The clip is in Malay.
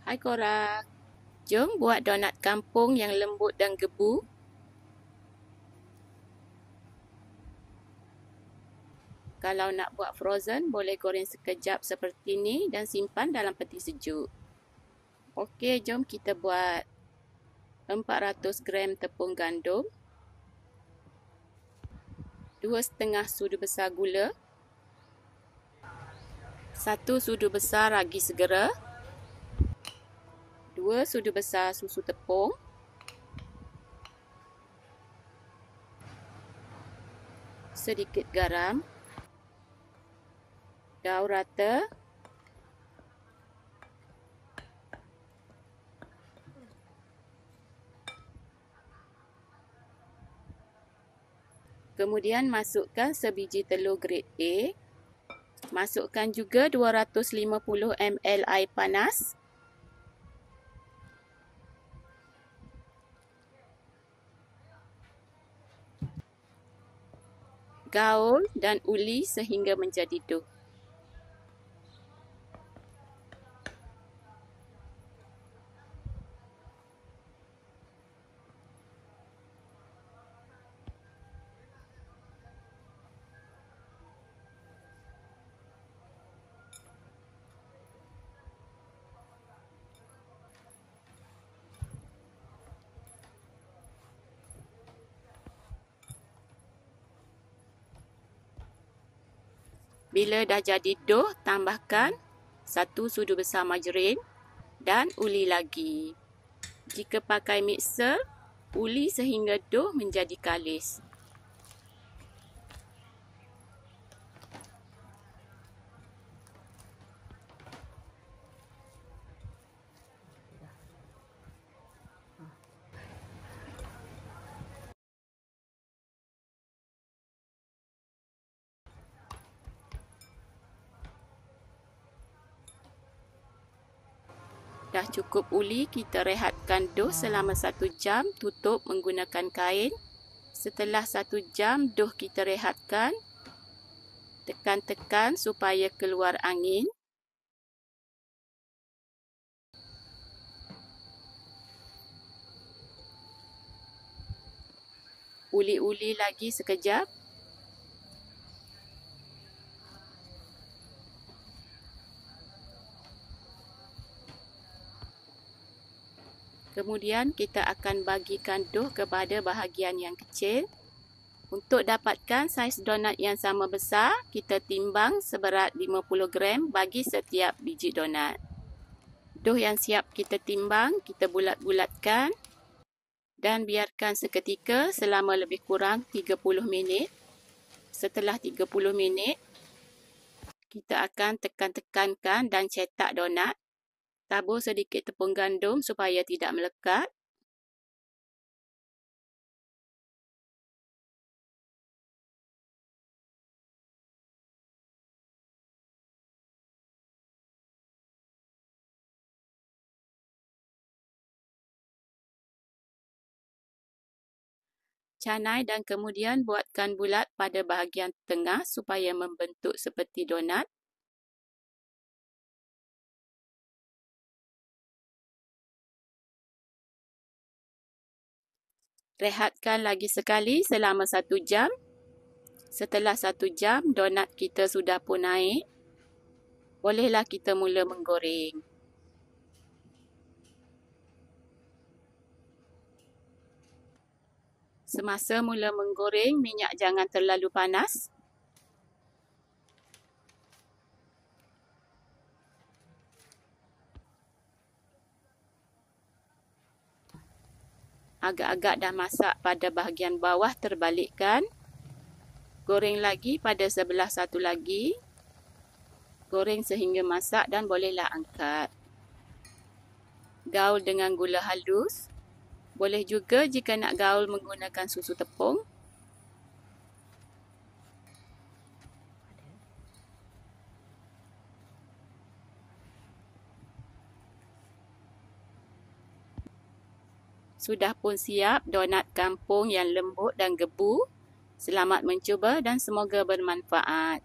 Hai korang, jom buat donat kampung yang lembut dan gebu. Kalau nak buat frozen, boleh goreng sekejap seperti ni dan simpan dalam peti sejuk. Okey, jom kita buat 400 gram tepung gandum, 2,5 sudu besar gula, 1 sudu besar ragi segera, 2 sudu besar susu tepung, sedikit garam, gaul rata, kemudian masukkan sebiji telur grade A, masukkan juga 250 ml air panas, gaul dan uli sehingga menjadi dough. Bila dah jadi dough, tambahkan 1 sudu besar margarin dan uli lagi. Jika pakai mixer, uli sehingga dough menjadi kalis. Dah cukup uli, kita rehatkan dough selama 1 jam, tutup menggunakan kain. Setelah 1 jam, dough kita rehatkan. Tekan-tekan supaya keluar angin. Uli-uli lagi sekejap. Kemudian kita akan bagikan dough kepada bahagian yang kecil. Untuk dapatkan saiz donat yang sama besar, kita timbang seberat 50 gram bagi setiap biji donat. Dough yang siap kita timbang, kita bulat-bulatkan dan biarkan seketika selama lebih kurang 30 minit. Setelah 30 minit, kita akan tekan-tekankan dan cetak donat. Tabur sedikit tepung gandum supaya tidak melekat. Canai dan kemudian buatkan bulat pada bahagian tengah supaya membentuk seperti donat. Rehatkan lagi sekali selama 1 jam. Setelah 1 jam, donat kita sudah pun naik. Bolehlah kita mula menggoreng. Semasa mula menggoreng, minyak jangan terlalu panas. Agak-agak dah masak pada bahagian bawah, terbalikkan. Goreng lagi pada sebelah satu lagi. Goreng sehingga masak dan bolehlah angkat. Gaul dengan gula halus. Boleh juga jika nak gaul menggunakan susu tepung. Sudah pun siap donat kampung yang lembut dan gebu. Selamat mencuba dan semoga bermanfaat.